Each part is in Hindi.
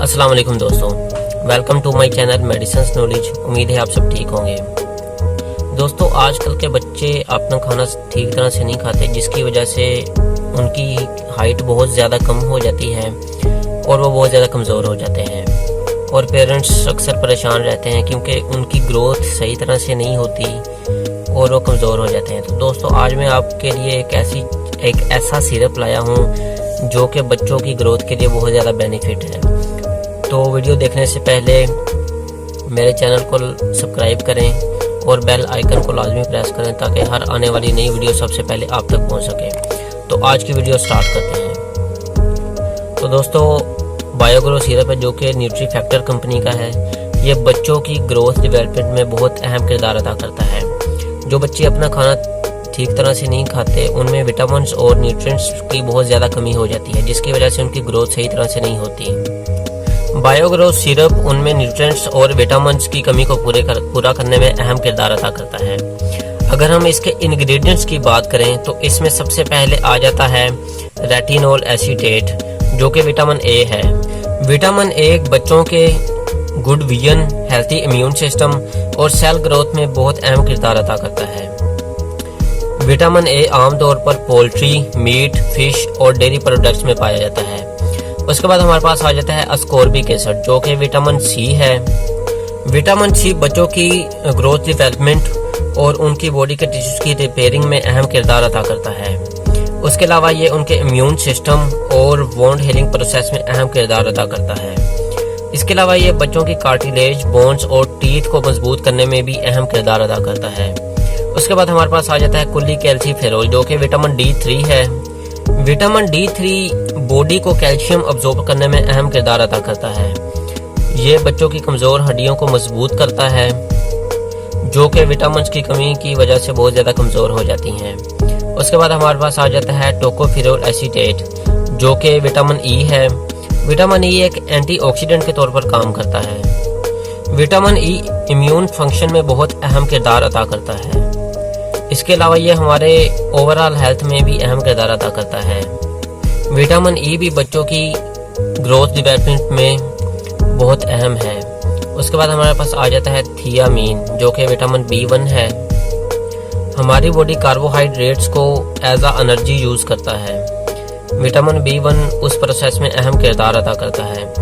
अस्सलाम वालेकुम दोस्तों, welcome to my channel medicine knowledge. उम्मीद है आप सब ठीक होंगे। दोस्तों, आजकल के बच्चे अपना खाना ठीक तरह से नहीं खाते, जिसकी वजह से उनकी हाइट बहुत ज़्यादा कम हो जाती है और वो बहुत ज़्यादा कमज़ोर हो जाते हैं और पेरेंट्स अक्सर परेशान रहते हैं क्योंकि उनकी ग्रोथ सही तरह से नहीं होती और वो कमज़ोर हो जाते हैं। तो दोस्तों, आज मैं आपके लिए एक ऐसा सिरप लाया हूँ जो कि बच्चों की ग्रोथ के लिए बहुत ज़्यादा बेनिफिट है। तो वीडियो देखने से पहले मेरे चैनल को सब्सक्राइब करें और बेल आइकन को लाजमी प्रेस करें ताकि हर आने वाली नई वीडियो सबसे पहले आप तक पहुंच सके। तो आज की वीडियो स्टार्ट करते हैं। तो दोस्तों, बायोग्रो सिरप है जो कि न्यूट्री फैक्टर कंपनी का है। ये बच्चों की ग्रोथ डेवलपमेंट में बहुत अहम किरदार अदा करता है। जो बच्चे अपना खाना ठीक तरह से नहीं खाते, उनमें विटामिन्स और न्यूट्रिएंट्स की बहुत ज़्यादा कमी हो जाती है, जिसकी वजह से उनकी ग्रोथ सही तरह से नहीं होती। बायोग्रो सिरप उनमें न्यूट्रिएंट्स और विटामिन्स की कमी को पूरा करने में अहम किरदार अदा करता है। अगर हम इसके इंग्रेडिएंट्स की बात करें तो इसमें सबसे पहले आ जाता है रेटिनोल एसीटेट, जो कि विटामिन ए है। विटामिन ए बच्चों के good vision, healthy immune system और सेल ग्रोथ में बहुत अहम किरदार अदा करता है। विटामिन ए आमतौर पर पोल्ट्री, मीट, फिश और डेयरी प्रोडक्ट्स में पाया जाता है। उसके बाद हमारे पास आ जाता है अस्कॉर्बिक एसिड, जो कि विटामिन सी है। विटामिन सी बच्चों की ग्रोथ डेवलपमेंट और उनकी बॉडी के टिश्यूज की रिपेयरिंग में अहम किरदार अदा करता है। उसके अलावा ये उनके इम्यून सिस्टम और वोंड हीलिंग प्रोसेस में अहम किरदार अदा करता है। इसके अलावा ये बच्चों की कार्टिलेज, बोन्स और टीथ को मजबूत करने में भी अहम किरदार अदा करता है। उसके बाद हमारे पास आ जाता है कुल्ली कैल्सीफेरोल, जो कि विटामिन D3 है। विटामिन D3 बॉडी को कैल्शियम अब्जॉर्ब करने में अहम किरदार अदा करता है। ये बच्चों की कमज़ोर हड्डियों को मजबूत करता है, जो कि विटामिन की कमी की वजह से बहुत ज़्यादा कमज़ोर हो जाती हैं। उसके बाद हमारे पास आ जाता है टोकोफेरोल एसीटेट, जो कि विटामिन ई है। विटामिन ई एक एंटीऑक्सीडेंट के तौर पर काम करता है। विटामिन ई इम्यून फंक्शन में बहुत अहम किरदार अदा करता है। इसके अलावा ये हमारे ओवरऑल हेल्थ में भी अहम किरदार अदा करता है। विटामिन ई भी बच्चों की ग्रोथ डेवलपमेंट में बहुत अहम है। उसके बाद हमारे पास आ जाता है थियामीन, जो कि विटामिन B1 है। हमारी बॉडी कार्बोहाइड्रेट्स को एज अ एनर्जी यूज़ करता है। विटामिन B1 उस प्रोसेस में अहम किरदार अदा करता है।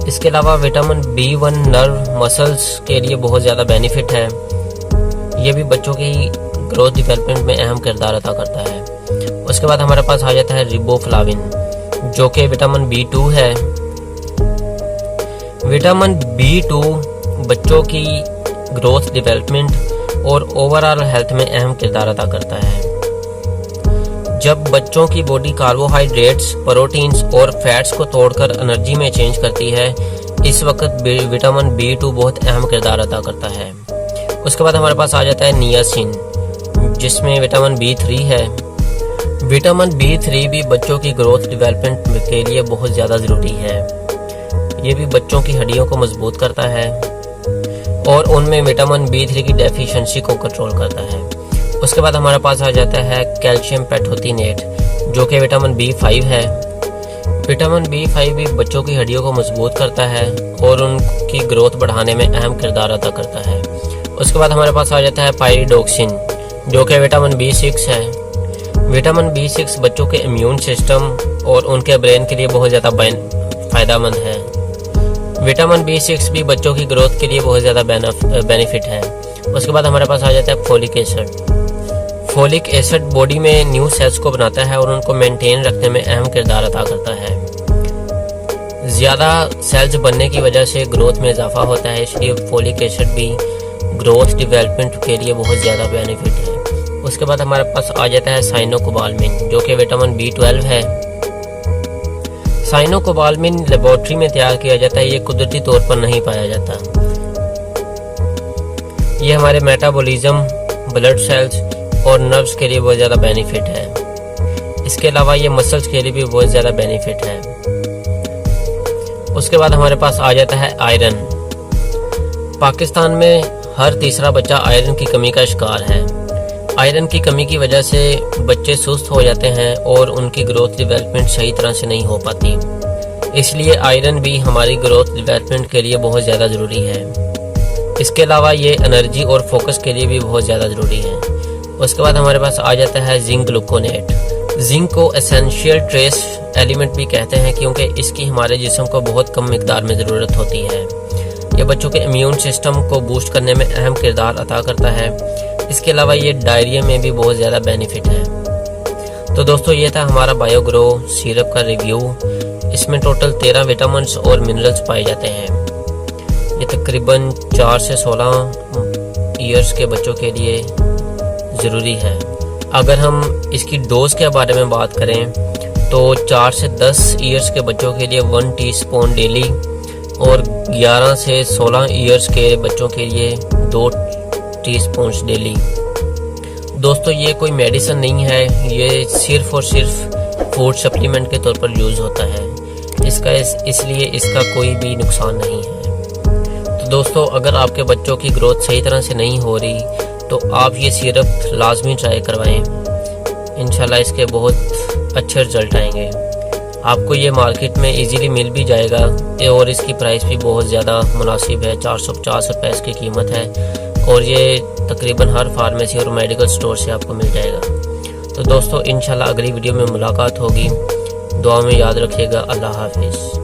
इसके अलावा विटामिन B1 नर्व मसल्स के लिए बहुत ज़्यादा बेनिफिट है। ये भी बच्चों की ग्रोथ डेवलपमेंट में अहम किरदार अदा करता है। उसके बाद हमारे पास आ जाता है रिबोफ्लाविन, जो कि विटामिन B2 है। विटामिन B2 बच्चों की ग्रोथ डेवलपमेंट और ओवरऑल हेल्थ में अहम किरदार अदा करता है। जब बच्चों की बॉडी कार्बोहाइड्रेट्स, प्रोटीन्स और फैट्स को तोड़कर एनर्जी में चेंज करती है, इस वक्त विटामिन B2 बहुत अहम किरदार अदा करता है। उसके बाद हमारे पास आ जाता है नियासिन, जिसमें विटामिन B3 है। विटामिन B3 भी बच्चों की ग्रोथ डेवलपमेंट के लिए बहुत ज़्यादा ज़रूरी है। ये भी बच्चों की हड्डियों को मजबूत करता है और उनमें विटामिन B3 की डेफिशिएंसी को कंट्रोल करता है। उसके बाद हमारे पास आ जाता है कैल्शियम पैथोथिनेट, जो कि विटामिन B5 है। विटामिन B5 भी बच्चों की हड्डियों को मजबूत करता है और उनकी ग्रोथ बढ़ाने में अहम किरदार अदा करता है। उसके बाद हमारे पास आ जाता है पायरिडोक्सिन, जो कि विटामिन B6 है। विटामिन B6 बच्चों के इम्यून सिस्टम और उनके ब्रेन के लिए बहुत ज़्यादा फ़ायदेमंद है। विटामिन B6 भी बच्चों की ग्रोथ के लिए बहुत ज़्यादा बेनिफिट है। उसके बाद हमारे पास आ जाता है folic acid. Folic acid body में न्यू सेल्स को बनाता है और उनको मेंटेन रखने में अहम किरदार अदा करता है। ज़्यादा सेल्स बनने की वजह से ग्रोथ में इजाफा होता है, इसलिए फोलिक एसिड भी ग्रोथ डेवलपमेंट के लिए बहुत ज़्यादा बेनिफिट है। उसके बाद हमारे पास आ जाता है साइनोकोबाल्मिन, जो कि विटामिन B12 है। साइनोकोबाल्मिन लेबोरेटरी में तैयार किया जाता है, ये कुदरती तौर पर नहीं पाया जाता। ये हमारे मेटाबॉलिज्म, ब्लड सेल्स और नर्व्स के लिए बहुत ज़्यादा बेनिफिट है। इसके अलावा ये मसल्स के लिए भी बहुत ज़्यादा बेनिफिट है। उसके बाद हमारे पास आ जाता है आयरन। पाकिस्तान में हर तीसरा बच्चा आयरन की कमी का शिकार है। आयरन की कमी की वजह से बच्चे सुस्त हो जाते हैं और उनकी ग्रोथ डेवलपमेंट सही तरह से नहीं हो पाती। इसलिए आयरन भी हमारी ग्रोथ डेवलपमेंट के लिए बहुत ज़्यादा ज़रूरी है। इसके अलावा ये एनर्जी और फोकस के लिए भी बहुत ज़्यादा ज़रूरी है। उसके बाद हमारे पास आ जाता है जिंक ग्लूकोनेट। जिंक को एसेंशियल ट्रेस एलिमेंट भी कहते हैं क्योंकि इसकी हमारे जिस्म को बहुत कम मिकदार में ज़रूरत होती है। ये बच्चों के इम्यून सिस्टम को बूस्ट करने में अहम किरदार अदा करता है। इसके अलावा ये डायरिया में भी बहुत ज़्यादा बेनिफिट है। तो दोस्तों ये था हमारा बायोग्रो सिरप का रिव्यू। इसमें टोटल 13 विटामिन्स और मिनरल्स पाए जाते हैं। ये तकरीबन 4 से 16 ईयर्स के बच्चों के लिए ज़रूरी है। अगर हम इसकी डोज के बारे में बात करें तो 4 से 10 ईयर्स के बच्चों के लिए 1 टीस्पून डेली और 11 से 16 ईयर्स के बच्चों के लिए 2 टीस्पून डेली। दोस्तों ये कोई मेडिसिन नहीं है, ये सिर्फ और सिर्फ फूड सप्लीमेंट के तौर पर यूज़ होता है। इसलिए इसका कोई भी नुकसान नहीं है। तो दोस्तों अगर आपके बच्चों की ग्रोथ सही तरह से नहीं हो रही तो आप ये सिरप लाजमी ट्राई करवाएं। इंशाल्लाह इसके बहुत अच्छे रिजल्ट आएंगे। आपको ये मार्केट में इजीली मिल भी जाएगा और इसकी प्राइस भी बहुत ज़्यादा मुनासिब है। 450 रुपये इसकी कीमत है और ये तकरीबन हर फार्मेसी और मेडिकल स्टोर से आपको मिल जाएगा। तो दोस्तों इंशाल्लाह अगली वीडियो में मुलाकात होगी। दुआ में याद रखिएगा। अल्लाह हाफिज़।